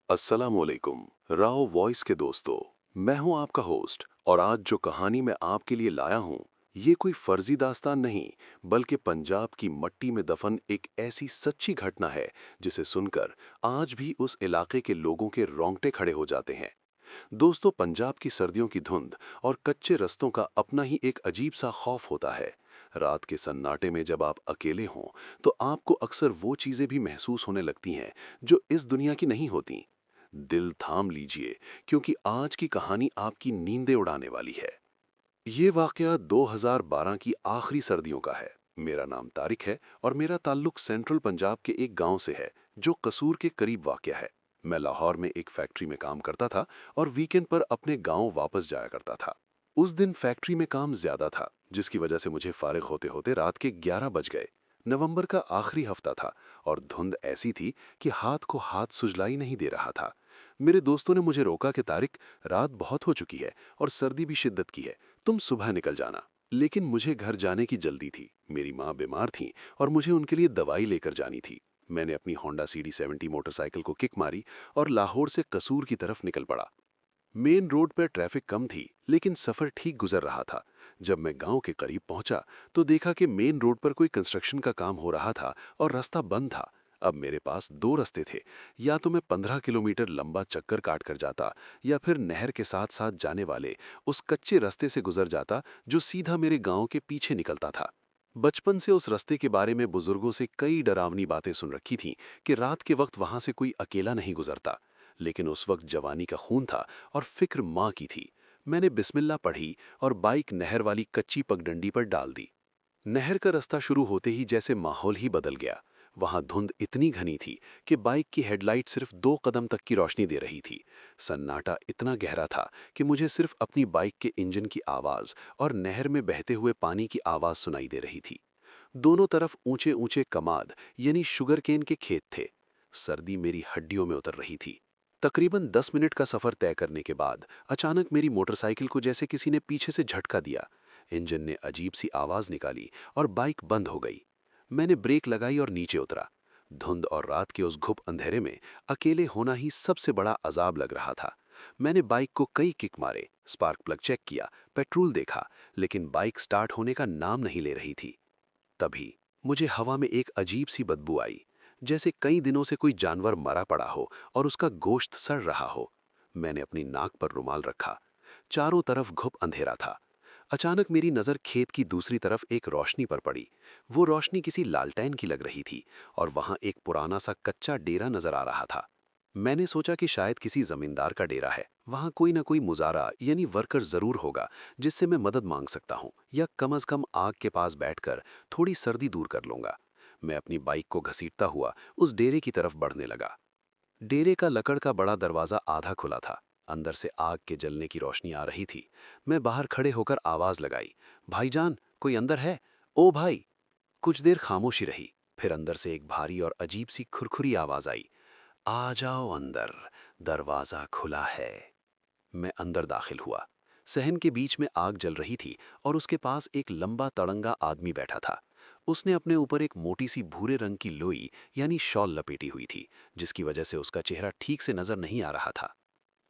अस्सलामुअलैकुम राव वॉइस के दोस्तों। मैं हूं आपका होस्ट और आज जो कहानी मैं आपके लिए लाया हूं ये कोई फर्जी दास्तान नहीं बल्कि पंजाब की मट्टी में दफन एक ऐसी सच्ची घटना है जिसे सुनकर आज भी उस इलाके के लोगों के रोंगटे खड़े हो जाते हैं। दोस्तों, पंजाब की सर्दियों की धुंध और कच्चे रस्तों का अपना ही एक अजीब सा खौफ होता है। रात के सन्नाटे में जब आप अकेले हों तो आपको अक्सर वो चीजें भी महसूस होने लगती हैं जो इस दुनिया की नहीं होती। दिल थाम लीजिए क्योंकि आज की कहानी आपकी नींदें उड़ाने वाली है। ये वाकया 2012 की आखिरी सर्दियों का है। मेरा नाम तारिक है और मेरा ताल्लुक सेंट्रल पंजाब के एक गांव से है जो कसूर के करीब वाकया है। मैं लाहौर में एक फैक्ट्री में काम करता था और वीकेंड पर अपने गांव वापस जाया करता था। उस दिन फैक्ट्री में काम ज्यादा था जिसकी वजह से मुझे फारिग होते होते रात के 11 बज गए। नवंबर का आखिरी हफ्ता था और धुंध ऐसी थी कि हाथ को हाथ सुझलाई नहीं दे रहा था। मेरे दोस्तों ने मुझे रोका कि तारिक, रात बहुत हो चुकी है और सर्दी भी शिद्दत की है, तुम सुबह निकल जाना। लेकिन मुझे घर जाने की जल्दी थी। मेरी माँ बीमार थी और मुझे उनके लिए दवाई लेकर जानी थी। मैंने अपनी होंडा CD70 मोटरसाइकिल को किक मारी और लाहौर से कसूर की तरफ निकल पड़ा। मेन रोड पर ट्रैफिक कम थी लेकिन सफर ठीक गुजर रहा था। जब मैं गांव के करीब पहुंचा तो देखा कि मेन रोड पर कोई कंस्ट्रक्शन का काम हो रहा था और रास्ता बंद था। अब मेरे पास दो रास्ते थे। या तो मैं 15 किलोमीटर लंबा चक्कर काट कर जाता या फिर नहर के साथ साथ जाने वाले उस कच्चे रास्ते से गुजर जाता जो सीधा मेरे गांव के पीछे निकलता था। बचपन से उस रास्ते के बारे में बुजुर्गों से कई डरावनी बातें सुन रखी थीं कि रात के वक्त वहां से कोई अकेला नहीं गुजरता। लेकिन उस वक्त जवानी का खून था और फिक्र माँ की थी। मैंने बिस्मिल्लाह पढ़ी और बाइक नहर वाली कच्ची पगडंडी पर डाल दी। नहर का रास्ता शुरू होते ही जैसे माहौल ही बदल गया। वहां धुंध इतनी घनी थी कि बाइक की हेडलाइट सिर्फ 2 कदम तक की रोशनी दे रही थी। सन्नाटा इतना गहरा था कि मुझे सिर्फ अपनी बाइक के इंजन की आवाज और नहर में बहते हुए पानी की आवाज सुनाई दे रही थी। दोनों तरफ ऊंचे ऊंचे कमाद यानी शुगर केन के खेत थे। सर्दी मेरी हड्डियों में उतर रही थी। तकरीबन 10 मिनट का सफर तय करने के बाद अचानक मेरी मोटरसाइकिल को जैसे किसी ने पीछे से झटका दिया। इंजन ने अजीब सी आवाज निकाली और बाइक बंद हो गई। मैंने ब्रेक लगाई और नीचे उतरा। धुंध और रात के उस घुप अंधेरे में अकेले होना ही सबसे बड़ा अजाब लग रहा था। मैंने बाइक को कई किक मारे, स्पार्क प्लग चेक किया, पेट्रोल देखा, लेकिन बाइक स्टार्ट होने का नाम नहीं ले रही थी। तभी मुझे हवा में एक अजीब सी बदबू आई, जैसे कई दिनों से कोई जानवर मरा पड़ा हो और उसका गोश्त सड़ रहा हो। मैंने अपनी नाक पर रुमाल रखा। चारों तरफ घुप अंधेरा था। अचानक मेरी नज़र खेत की दूसरी तरफ एक रोशनी पर पड़ी। वो रोशनी किसी लालटेन की लग रही थी और वहां एक पुराना सा कच्चा डेरा नजर आ रहा था। मैंने सोचा कि शायद किसी जमींदार का डेरा है। वहां कोई ना कोई मुजारा यानी वर्कर जरूर होगा जिससे मैं मदद मांग सकता हूं या कम से कम आग के पास बैठकर थोड़ी सर्दी दूर कर लूंगा। मैं अपनी बाइक को घसीटता हुआ उस डेरे की तरफ बढ़ने लगा। डेरे का लकड़ का बड़ा दरवाजा आधा खुला था। अंदर से आग के जलने की रोशनी आ रही थी। मैं बाहर खड़े होकर आवाज लगाई, भाईजान, कोई अंदर है? ओ भाई! कुछ देर खामोशी रही। फिर अंदर से एक भारी और अजीब सी खुरखुरी आवाज आई, आ जाओ अंदर, दरवाजा खुला है। मैं अंदर दाखिल हुआ। सहन के बीच में आग जल रही थी और उसके पास एक लंबा तड़ंगा आदमी बैठा था। उसने अपने ऊपर एक मोटी सी भूरे रंग की लोई यानी शॉल लपेटी हुई थी, जिसकी वजह से उसका चेहरा ठीक से नजर नहीं आ रहा था।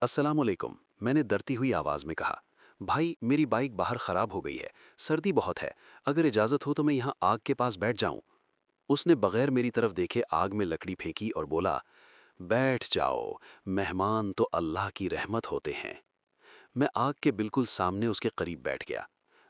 अस्सलाम वालेकुम, मैंने डरती हुई आवाज में कहा। भाई, मेरी बाइक बाहर खराब हो गई है, सर्दी बहुत है, अगर इजाजत हो तो मैं यहाँ आग के पास बैठ जाऊं। उसने बगैर मेरी तरफ देखे आग में लकड़ी फेंकी और बोला, बैठ जाओ, मेहमान तो अल्लाह की रहमत होते हैं। मैं आग के बिल्कुल सामने उसके करीब बैठ गया।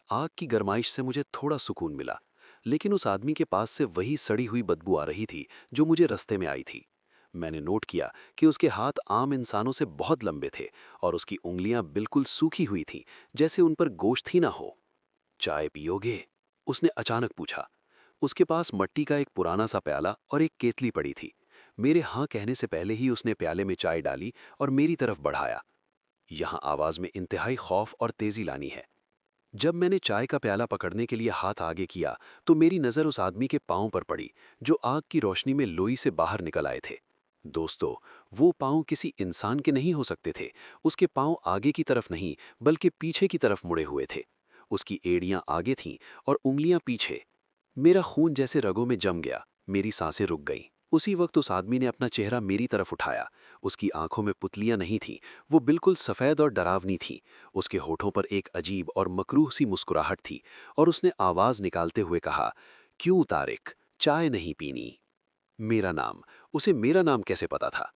आग की गरमाइश से मुझे थोड़ा सुकून मिला, लेकिन उस आदमी के पास से वही सड़ी हुई बदबू आ रही थी जो मुझे रास्ते में आई थी। मैंने नोट किया कि उसके हाथ आम इंसानों से बहुत लंबे थे और उसकी उंगलियां बिल्कुल सूखी हुई थीं, जैसे उन पर गोश्त ही ना हो। चाय पियोगे? उसने अचानक पूछा। उसके पास मिट्टी का एक पुराना सा प्याला और एक केतली पड़ी थी। मेरे हाँ कहने से पहले ही उसने प्याले में चाय डाली और मेरी तरफ बढ़ाया। यहाँ आवाज में इंतहाई खौफ और तेजी लानी है। जब मैंने चाय का प्याला पकड़ने के लिए हाथ आगे किया तो मेरी नजर उस आदमी के पांव पर पड़ी जो आग की रोशनी में लोई से बाहर निकल आए थे। दोस्तों, वो पांव किसी इंसान के नहीं हो सकते थे। उसके पांव आगे की तरफ नहीं बल्कि पीछे की तरफ मुड़े हुए थे। उसकी एड़ियां आगे थीं और उंगलियां पीछे। मेरा खून जैसे रगों में जम गया, मेरी सांसें रुक गईं। उसी वक्त उस आदमी ने अपना चेहरा मेरी तरफ उठाया। उसकी आंखों में पुतलियां नहीं थीं, वो बिल्कुल सफ़ेद और डरावनी थी। उसके होठों पर एक अजीब और मकरूह सी मुस्कुराहट थी और उसने आवाज़ निकालते हुए कहा, क्यों तारिक, चाय नहीं पीनी? मेरा नाम। उसे मेरा नाम कैसे पता था?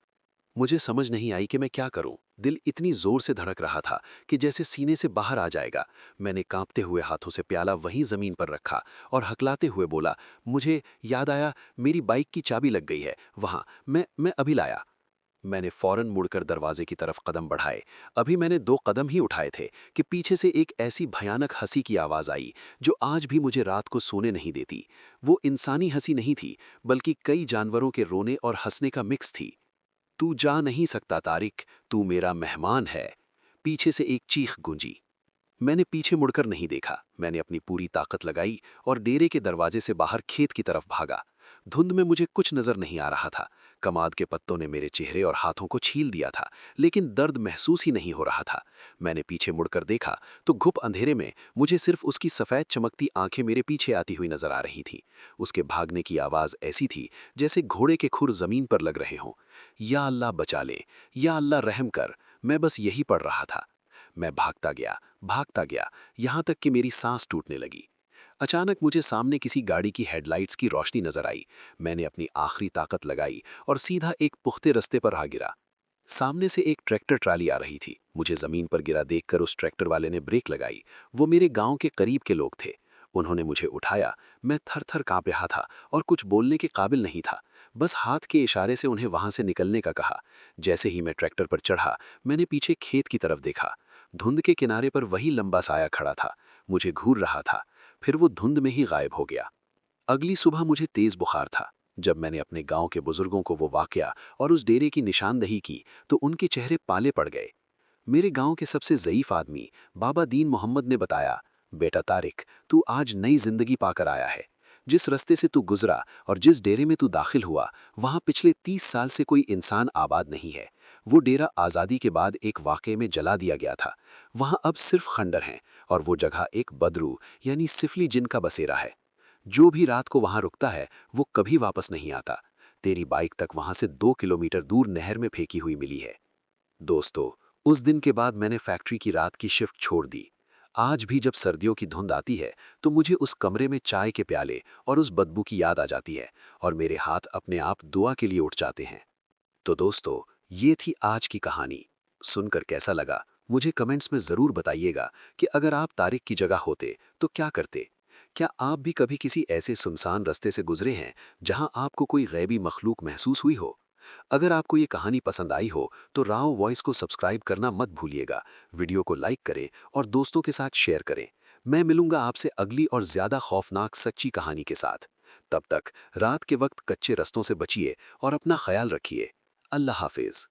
मुझे समझ नहीं आई कि मैं क्या करूं। दिल इतनी जोर से धड़क रहा था कि जैसे सीने से बाहर आ जाएगा। मैंने कांपते हुए हाथों से प्याला वहीं जमीन पर रखा और हकलाते हुए बोला, मुझे याद आया, मेरी बाइक की चाबी लग गई है वहां, मैं अभी लाया। मैंने फौरन मुड़कर दरवाजे की तरफ कदम बढ़ाए। अभी मैंने 2 कदम ही उठाए थे कि पीछे से एक ऐसी भयानक हंसी की आवाज आई जो आज भी मुझे रात को सोने नहीं देती। वो इंसानी हंसी नहीं थी, बल्कि कई जानवरों के रोने और हंसने का मिक्स थी। तू जा नहीं सकता तारिक, तू मेरा मेहमान है। पीछे से एक चीख गूंजी। मैंने पीछे मुड़कर नहीं देखा। मैंने अपनी पूरी ताकत लगाई और डेरे के दरवाजे से बाहर खेत की तरफ भागा। धुंध में मुझे कुछ नजर नहीं आ रहा था। कमाद के पत्तों ने मेरे चेहरे और हाथों को छील दिया था, लेकिन दर्द महसूस ही नहीं हो रहा था। मैंने पीछे मुड़कर देखा तो घुप अंधेरे में मुझे सिर्फ उसकी सफेद चमकती आंखें मेरे पीछे आती हुई नजर आ रही थी। उसके भागने की आवाज ऐसी थी जैसे घोड़े के खुर जमीन पर लग रहे हों। या अल्लाह बचा ले, या अल्लाह रहम कर, मैं बस यही पढ़ रहा था। मैं भागता गया, यहां तक कि मेरी सांस टूटने लगी। अचानक मुझे सामने किसी गाड़ी की हेडलाइट्स की रोशनी नजर आई। मैंने अपनी आखिरी ताकत लगाई और सीधा एक पुख्ते रास्ते पर आ गिरा। सामने से एक ट्रैक्टर ट्राली आ रही थी। मुझे जमीन पर गिरा देखकर उस ट्रैक्टर वाले ने ब्रेक लगाई। वो मेरे गांव के करीब के लोग थे। उन्होंने मुझे उठाया। मैं थर थर कांप रहा था और कुछ बोलने के काबिल नहीं था। बस हाथ के इशारे से उन्हें वहां से निकलने का कहा। जैसे ही मैं ट्रैक्टर पर चढ़ा, मैंने पीछे खेत की तरफ देखा। धुंध के किनारे पर वही लंबा साया खड़ा था, मुझे घूर रहा था। फिर वो धुंध में ही गायब हो गया। अगली सुबह मुझे तेज बुखार था। जब मैंने अपने गांव के बुजुर्गों को वो वाकया और उस डेरे की निशानदही की तो उनके चेहरे पाले पड़ गए। मेरे गांव के सबसे ज़ईफ आदमी बाबा दीन मोहम्मद ने बताया, बेटा तारिक, तू आज नई जिंदगी पाकर आया है। जिस रास्ते से तू गुजरा और जिस डेरे में तू दाखिल हुआ, वहां पिछले 30 साल से कोई इंसान आबाद नहीं है। वो डेरा आज़ादी के बाद एक वाक़े में जला दिया गया था। वहां अब सिर्फ खंडर हैं और वो जगह एक बदरू यानी सिफली जिन का बसेरा है। जो भी रात को वहां रुकता है वो कभी वापस नहीं आता। तेरी बाइक तक वहां से 2 किलोमीटर दूर नहर में फेंकी हुई मिली है। दोस्तों, उस दिन के बाद मैंने फैक्ट्री की रात की शिफ्ट छोड़ दी। आज भी जब सर्दियों की धुंध आती है तो मुझे उस कमरे में चाय के प्याले और उस बदबू की याद आ जाती है और मेरे हाथ अपने आप दुआ के लिए उठ जाते हैं। तो दोस्तों, ये थी आज की कहानी। सुनकर कैसा लगा मुझे कमेंट्स में ज़रूर बताइएगा कि अगर आप तारिक की जगह होते तो क्या करते। क्या आप भी कभी किसी ऐसे सुनसान रास्ते से गुजरे हैं जहां आपको कोई गैबी मखलूक महसूस हुई हो? अगर आपको ये कहानी पसंद आई हो तो राव वॉइस को सब्सक्राइब करना मत भूलिएगा। वीडियो को लाइक करें और दोस्तों के साथ शेयर करें। मैं मिलूंगा आपसे अगली और ज़्यादा खौफनाक सच्ची कहानी के साथ। तब तक रात के वक्त कच्चे रास्तों से बचिए और अपना ख्याल रखिए। अल्लाह हाफिज।